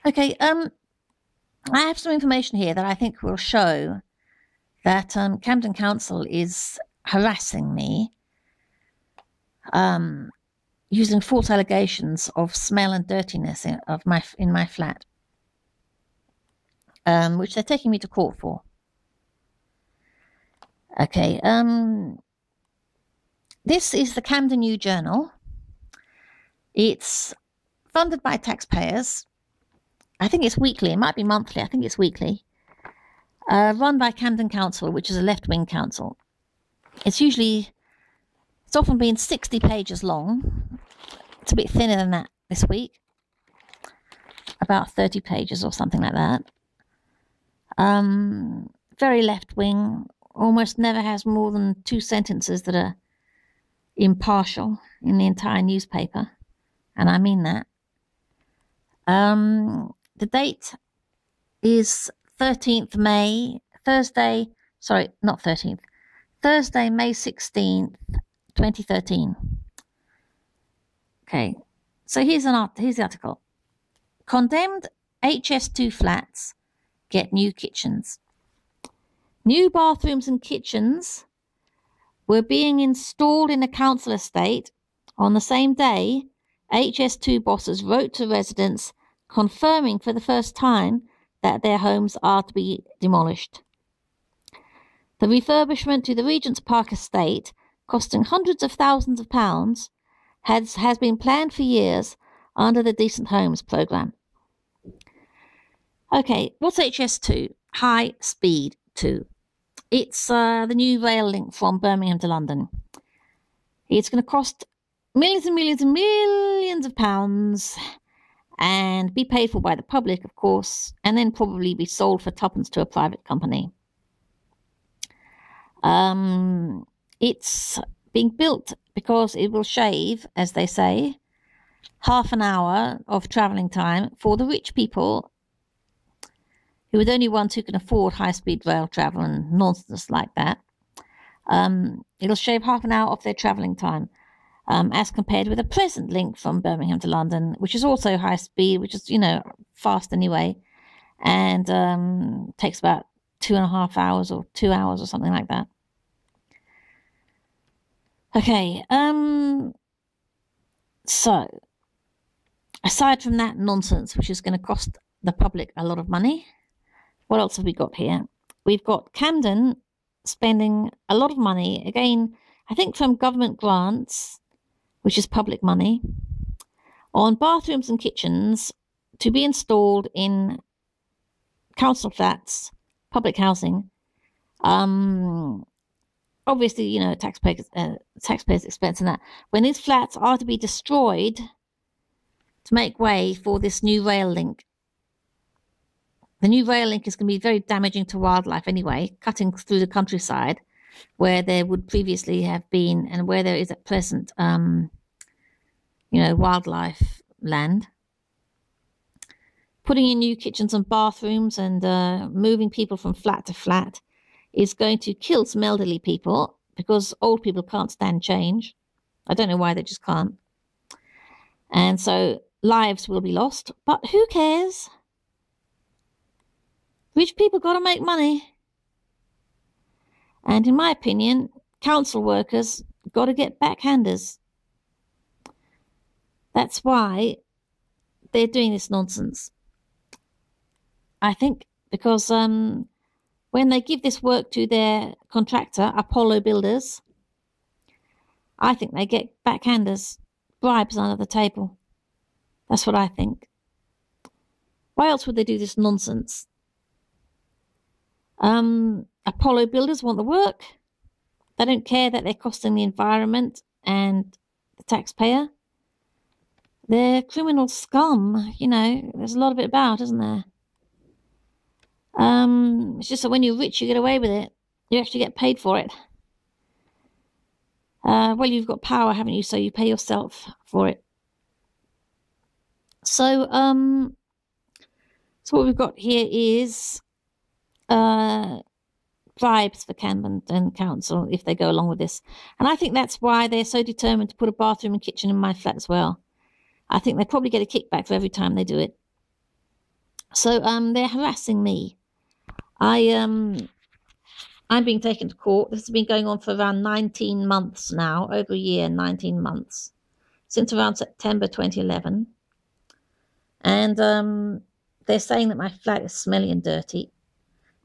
Okay, I have some information here that I think will show that Camden Council is harassing me using false allegations of smell and dirtiness in my flat, which they're taking me to court for. Okay, this is the Camden New Journal. It's funded by taxpayers. I think it's weekly. It might be monthly. I think it's weekly. Run by Camden Council, which is a left-wing council. It's often been 60 pages long. It's a bit thinner than that this week. About 30 pages or something like that. Very left-wing. Almost never has more than 2 sentences that are impartial in the entire newspaper. And I mean that. The date is 13th May, Thursday, May 16th, 2013. Okay, so here's the article. Condemned HS2 flats get new kitchens. New bathrooms and kitchens were being installed in a council estate on the same day HS2 bosses wrote to residents confirming for the first time that their homes are to be demolished. The refurbishment to the Regent's Park estate, costing hundreds of thousands of pounds, has been planned for years under the Decent Homes programme. Okay, what's HS2? High Speed 2. It's the new rail link from Birmingham to London. It's going to cost millions and millions and millions of pounds and be paid for by the public, of course, and then probably be sold for tuppence to a private company. It's being built because it will shave, as they say, half an hour of travelling time for the rich people who are the only ones who can afford high-speed rail travel and nonsense like that. It'll shave half an hour off their travelling time. As compared with a present link from Birmingham to London, which is also high speed, which is, fast anyway, and takes about 2.5 hours or 2 hours or something like that. Okay, so aside from that nonsense, which is going to cost the public a lot of money, what else have we got here? We've got Camden spending a lot of money, again, I think from government grants, which is public money, on bathrooms and kitchens to be installed in council flats, public housing. Obviously, taxpayers' expense and that. When these flats are to be destroyed to make way for this new rail link. The new rail link is going to be very damaging to wildlife anyway, cutting through the countryside, where there would previously have been, and where there is at present, wildlife land. Putting in new kitchens and bathrooms and moving people from flat to flat is going to kill some elderly people because old people can't stand change. I don't know why, they just can't. And so lives will be lost, but who cares? Rich people got to make money. And in my opinion, council workers got to get backhanders. That's why they're doing this nonsense. I think because when they give this work to their contractor, Apollo Builders, I think they get backhanders, bribes under the table. That's what I think. Why else would they do this nonsense? Apollo Builders want the work. They don't care that they're costing the environment and the taxpayer. They're criminal scum, there's a lot of it about, isn't there? It's just that when you're rich, you get away with it. You actually get paid for it. Well, you've got power, haven't you? So you pay yourself for it. So what we've got here is bribes for Camden Council if they go along with this. And I think that's why they're so determined to put a bathroom and kitchen in my flat as well. I think they probably get a kickback for every time they do it. So they're harassing me. I'm being taken to court. This has been going on for around 19 months now, over a year, 19 months, since around September 2011. And they're saying that my flat is smelly and dirty.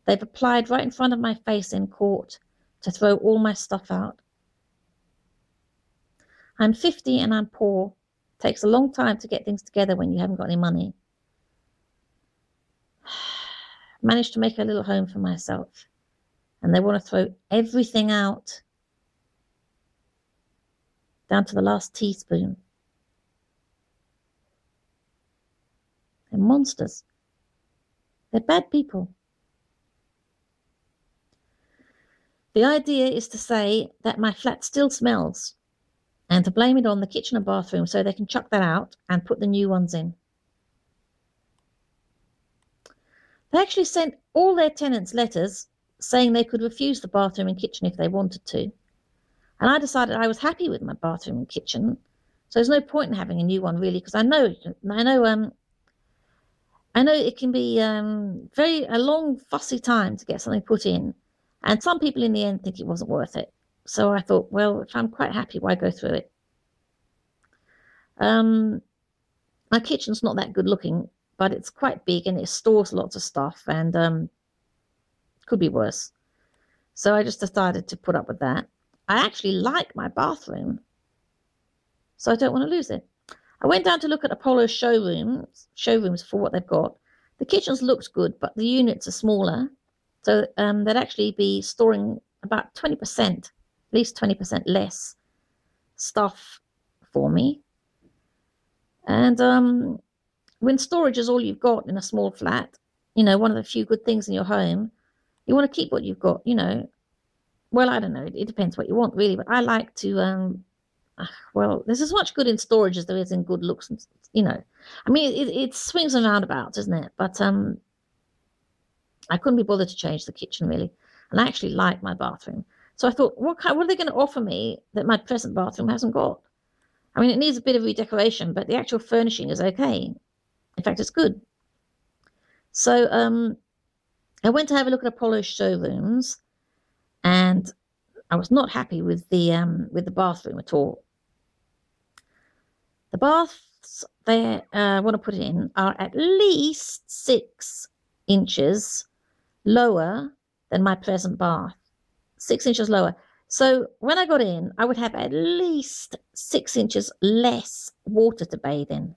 They've applied right in front of my face in court to throw all my stuff out. I'm 50 and I'm poor. It takes a long time to get things together when you haven't got any money. Managed to make a little home for myself. And they want to throw everything out, down to the last teaspoon. They're monsters. They're bad people. The idea is to say that my flat still smells and to blame it on the kitchen and bathroom so they can chuck that out and put the new ones in. They actually sent all their tenants letters saying they could refuse the bathroom and kitchen if they wanted to. And I decided I was happy with my bathroom and kitchen, so there's no point in having a new one really, because I know it can be a long fussy time to get something put in, and some people in the end think it wasn't worth it. So I thought, well, if I'm quite happy, why go through it? My kitchen's not that good looking, but it's quite big and it stores lots of stuff, and could be worse. So I just decided to put up with that. I actually like my bathroom, so I don't want to lose it. I went down to look at Apollo's showrooms for what they've got. The kitchens looked good, but the units are smaller, so they'd actually be storing about 20%, at least 20% less stuff for me. And when storage is all you've got in a small flat, one of the few good things in your home, you want to keep what you've got, Well, I don't know. It depends what you want, really. But I like to, well, there's as much good in storage as there is in good looks, I mean, it swings and roundabouts, isn't it? But I couldn't be bothered to change the kitchen, really. And I actually like my bathroom. So I thought, what are they going to offer me that my present bathroom hasn't got? I mean, it needs a bit of redecoration, but the actual furnishing is okay. In fact, it's good. So I went to have a look at Apollo's showrooms, and I was not happy with the bathroom at all. The baths they want to put in are at least 6 inches lower than my present bath. 6 inches lower. So when I got in, I would have at least 6 inches less water to bathe in.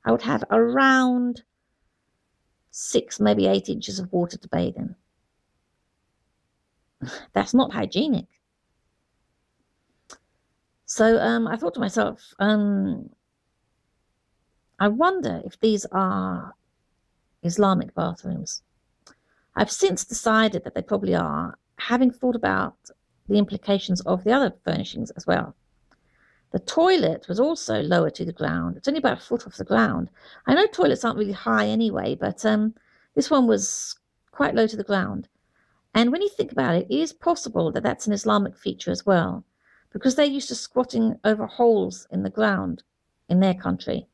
I would have around 6, maybe 8 inches of water to bathe in. That's not hygienic. So I thought to myself, I wonder if these are Islamic bathrooms. I've since decided that they probably are, having thought about the implications of the other furnishings as well. The toilet was also lower to the ground. It's only about a foot off the ground. I know toilets aren't really high anyway, but this one was quite low to the ground. And when you think about it, it is possible that that's an Islamic feature as well, because they're used to squatting over holes in the ground in their country.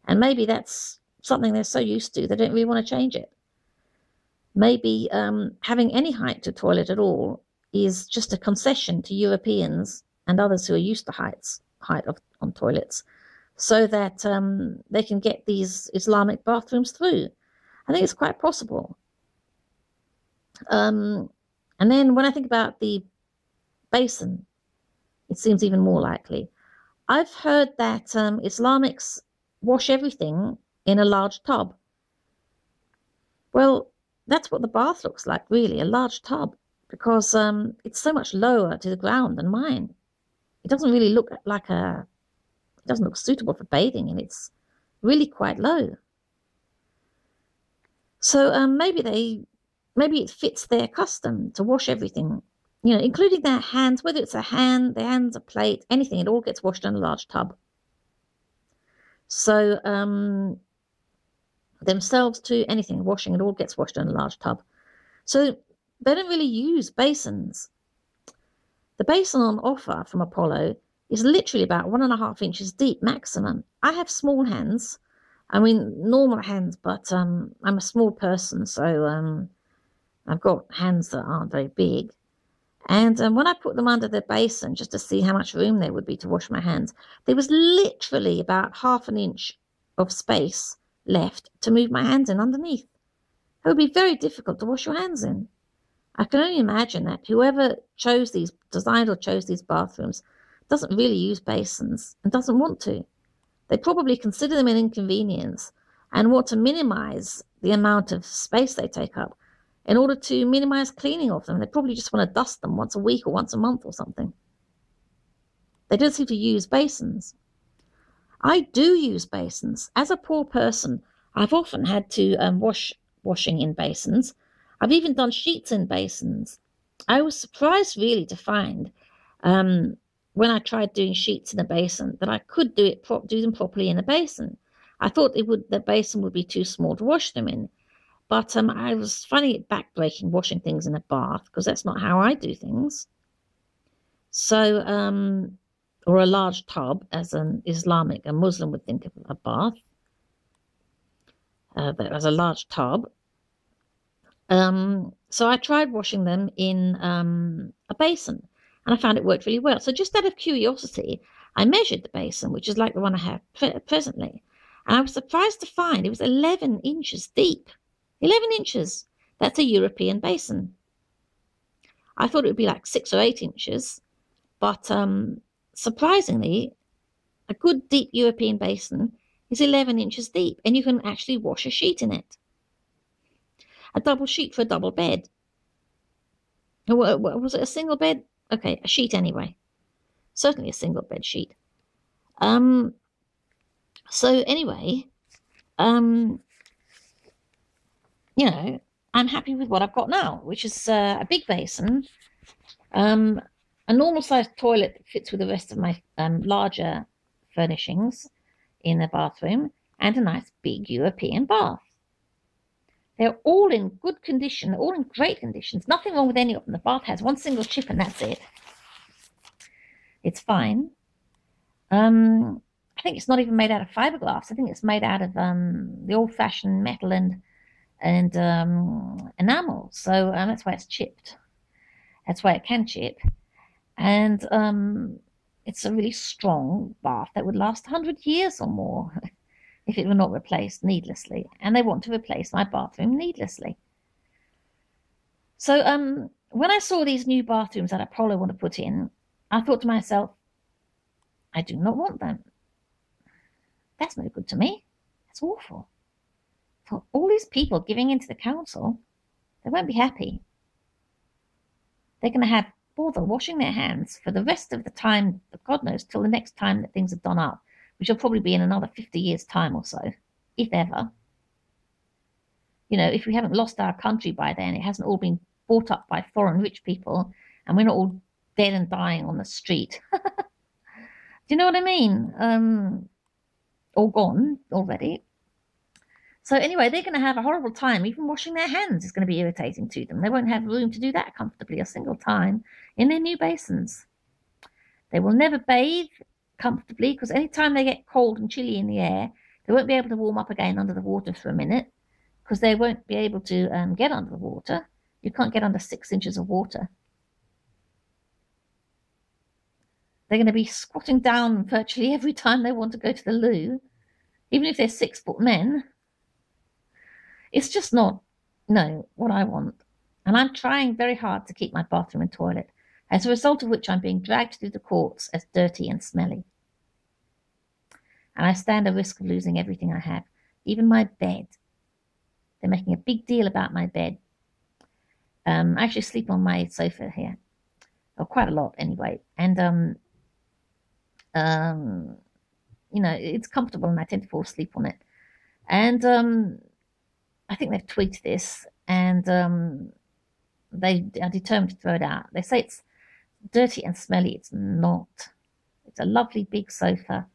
And maybe that's something they're so used to, they don't really want to change it. Maybe having any height to a toilet at all is just a concession to Europeans and others who are used to height on toilets, so that they can get these Islamic bathrooms through. I think it's quite possible. And then when I think about the basin, it seems even more likely. I've heard that Islamics wash everything in a large tub. Well, that's what the bath looks like, really, a large tub, because it's so much lower to the ground than mine. It doesn't really look like it doesn't look suitable for bathing, and it's really quite low. So maybe it fits their custom to wash everything, including their hands, whether it's their hands, a plate, anything, it all gets washed in a large tub. So themselves to anything, washing, it all gets washed in a large tub. So they don't really use basins. The basin on offer from Apollo is literally about 1.5 inches deep maximum. I have small hands, I mean, normal hands, but I'm a small person, so I've got hands that aren't very big. And when I put them under the basin just to see how much room there would be to wash my hands, there was literally about half an inch of space left to move my hands in underneath. It would be very difficult to wash your hands in. I can only imagine that whoever designed or chose these bathrooms doesn't really use basins and doesn't want to. They probably consider them an inconvenience and want to minimize the amount of space they take up in order to minimize cleaning of them. They probably just want to dust them once a week or once a month or something. They don't seem to use basins. I do use basins. As a poor person, I've often had to washing in basins. I've even done sheets in basins. I was surprised really to find when I tried doing sheets in a basin that I could do them properly in a basin. I thought the basin would be too small to wash them in. But I was finding it backbreaking washing things in a bath because that's not how I do things. So, or a large tub, as an Islamic, a Muslim would think of a bath, as a large tub. So I tried washing them in a basin, and I found it worked really well. So just out of curiosity, I measured the basin, which is like the one I have presently, and I was surprised to find it was 11 inches deep. 11 inches. That's a European basin. I thought it would be like 6 or 8 inches, but surprisingly, a good deep European basin is 11 inches deep, and you can actually wash a sheet in it. A double sheet for a double bed. Was it a single bed? Okay, a sheet anyway. Certainly a single bed sheet. So anyway, you know, I'm happy with what I've got now, which is a big basin, a normal-sized toilet that fits with the rest of my larger furnishings in the bathroom, and a nice big European bath. They're all in good condition, they're all in great conditions. Nothing wrong with any of them. The bath has one single chip and that's it. It's fine. I think it's not even made out of fiberglass. I think it's made out of the old-fashioned metal and enamel. So that's why it's chipped. That's why it can chip. And it's a really strong bath that would last 100 years or more if it were not replaced needlessly. And they want to replace my bathroom needlessly. So when I saw these new bathrooms that I probably want to put in, I thought to myself, I do not want them. That's no good to me. That's awful. For all these people giving into the council, they won't be happy. They're going to have bother washing their hands for the rest of the time, God knows, till the next time that things are done up, which will probably be in another 50 years' time or so, if ever. You know, if we haven't lost our country by then, it hasn't all been bought up by foreign rich people, and we're not all dead and dying on the street. Do you know what I mean? Or gone already. So anyway, they're going to have a horrible time. Even washing their hands is going to be irritating to them. They won't have room to do that comfortably a single time in their new basins. They will never bathe comfortably because anytime they get cold and chilly in the air, they won't be able to warm up again under the water for a minute because they won't be able to get under the water. You can't get under 6 inches of water. They're going to be squatting down virtually every time they want to go to the loo, even if they're 6-foot men. It's just not, no, what I want. And I'm trying very hard to keep my bathroom and toilet, as a result of which I'm being dragged through the courts as dirty and smelly. And I stand a risk of losing everything I have, even my bed. They're making a big deal about my bed. I actually sleep on my sofa here, or quite a lot anyway. And, you know, it's comfortable and I tend to fall asleep on it. And I think they've tweaked this and they are determined to throw it out. They say it's dirty and smelly. It's not. It's a lovely big sofa.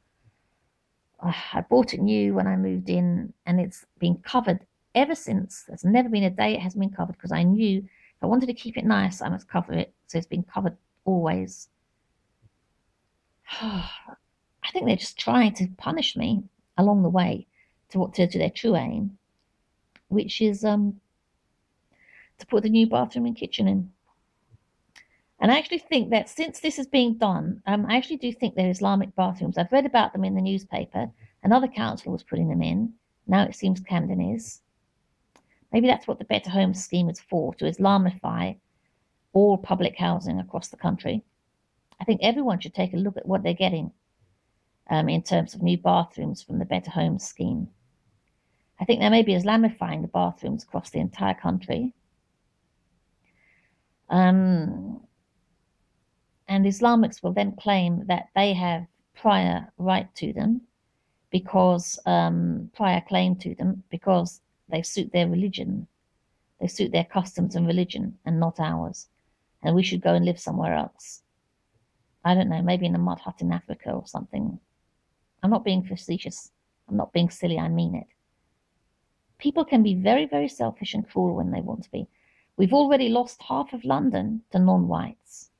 I bought it new when I moved in and it's been covered ever since. There's never been a day it hasn't been covered because I knew if I wanted to keep it nice, I must cover it. So it's been covered always. I think they're just trying to punish me along the way to their true aim, which is to put the new bathroom and kitchen in. And I actually think that since this is being done, I actually do think they're Islamic bathrooms. I've read about them in the newspaper. Another council was putting them in. Now it seems Camden is. Maybe that's what the Better Homes scheme is for, to Islamify all public housing across the country. I think everyone should take a look at what they're getting in terms of new bathrooms from the Better Homes scheme. I think they may be Islamifying the bathrooms across the entire country. And Islamics will then claim that they have prior right to them because prior claim to them because they suit their religion. They suit their customs and religion and not ours. And we should go and live somewhere else. I don't know, maybe in a mud hut in Africa or something. I'm not being facetious. I'm not being silly. I mean it. People can be very, very selfish and cruel when they want to be. We've already lost half of London to non-whites.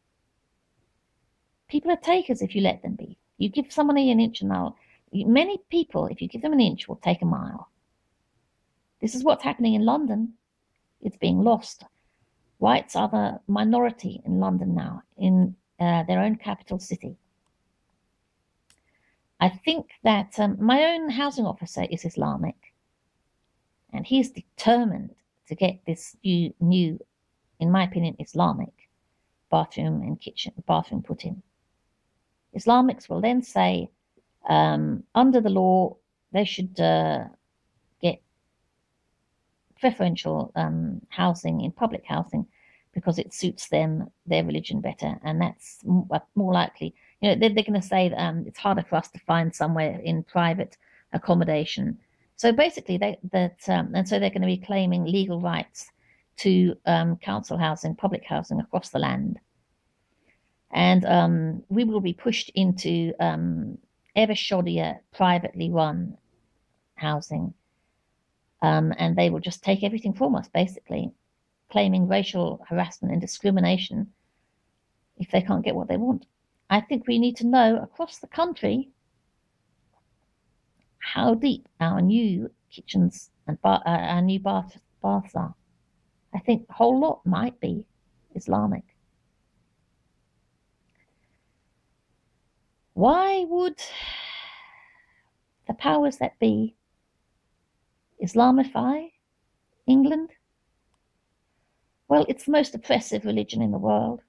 People are takers if you let them be. You give somebody an inch and many people, if you give them an inch, will take a mile. This is what's happening in London. It's being lost. Whites are the minority in London now, in their own capital city. I think that my own housing officer is Islamic, and he's determined to get this new, in my opinion, Islamic bathroom and kitchen, bathroom put in. Islamics will then say, under the law, they should get preferential housing in public housing because it suits them, their religion better, and that's more likely. You know, they're going to say that it's harder for us to find somewhere in private accommodation. So basically, and so they're going to be claiming legal rights to council housing, public housing across the land. And we will be pushed into ever shoddier, privately run housing. And they will just take everything from us, basically, claiming racial harassment and discrimination if they can't get what they want. I think we need to know across the country how deep our new kitchens and our new baths are. I think a whole lot might be Islamic. Why would the powers that be Islamify England? Well, it's the most oppressive religion in the world.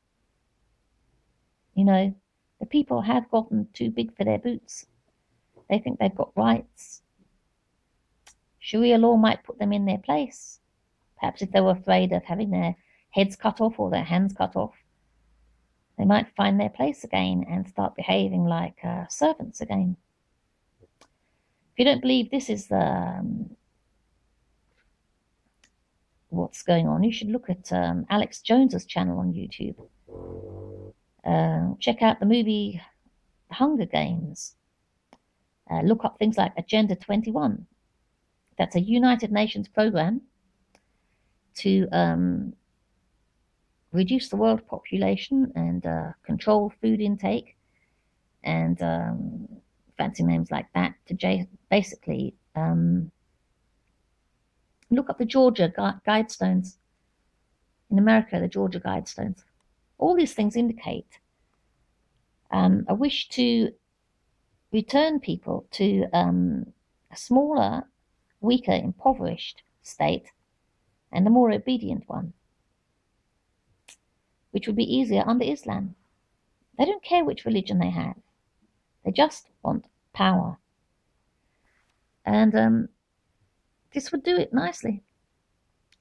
You know, the people have gotten too big for their boots. They think they've got rights. Sharia law might put them in their place. Perhaps if they were afraid of having their heads cut off or their hands cut off, they might find their place again and start behaving like servants again. If you don't believe this is what's going on, you should look at Alex Jones's channel on YouTube. Check out the movie Hunger Games. Look up things like Agenda 21. That's a United Nations program to reduce the world population and control food intake and fancy names like that to basically look up the Georgia Guidestones. In America, the Georgia Guidestones. All these things indicate a wish to return people to a smaller, weaker, impoverished state and a more obedient one, which would be easier under Islam. They don't care which religion they have. They just want power. And this would do it nicely.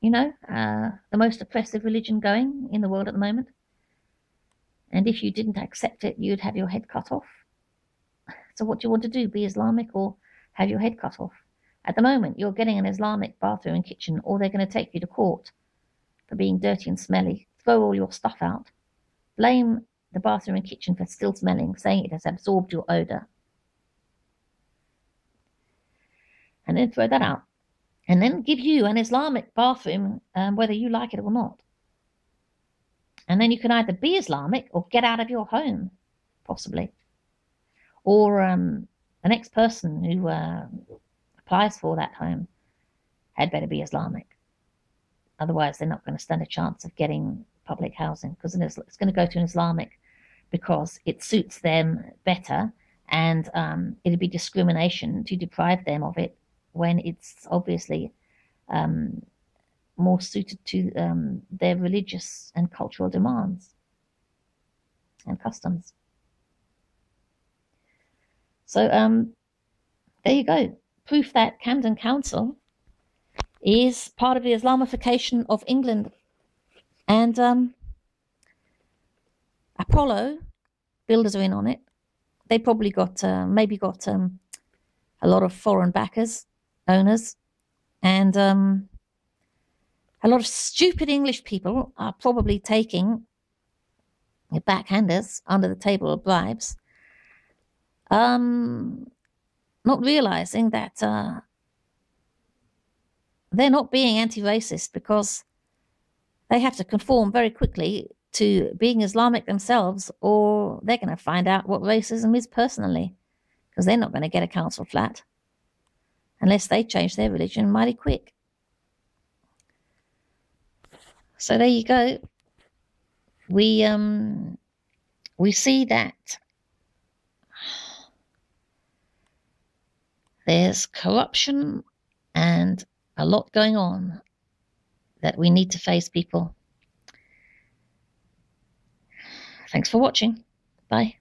You know, the most oppressive religion going in the world at the moment. And if you didn't accept it, you'd have your head cut off. So what do you want to do? Be Islamic or have your head cut off? At the moment, you're getting an Islamic bathroom and kitchen, or they're going to take you to court for being dirty and smelly, throw all your stuff out, blame the bathroom and kitchen for still smelling, saying it has absorbed your odour, and then throw that out, and then give you an Islamic bathroom, whether you like it or not. And then you can either be Islamic or get out of your home, possibly. Or an ex-person who, a applies for that home had better be Islamic. Otherwise, they're not going to stand a chance of getting public housing, because it's going to go to an Islamic because it suits them better, and it'd be discrimination to deprive them of it when it's obviously more suited to their religious and cultural demands and customs. So there you go. Proof that Camden Council is part of the Islamification of England. And Apollo builders are in on it. They probably got maybe got a lot of foreign backers, owners, and a lot of stupid English people are probably taking backhanders under the table of bribes, not realizing that they're not being anti-racist, because they have to conform very quickly to being Islamic themselves, or they're going to find out what racism is personally, because they're not going to get a council flat unless they change their religion mighty quick. So there you go. We see that there's corruption and a lot going on that we need to face, people. Thanks for watching. Bye.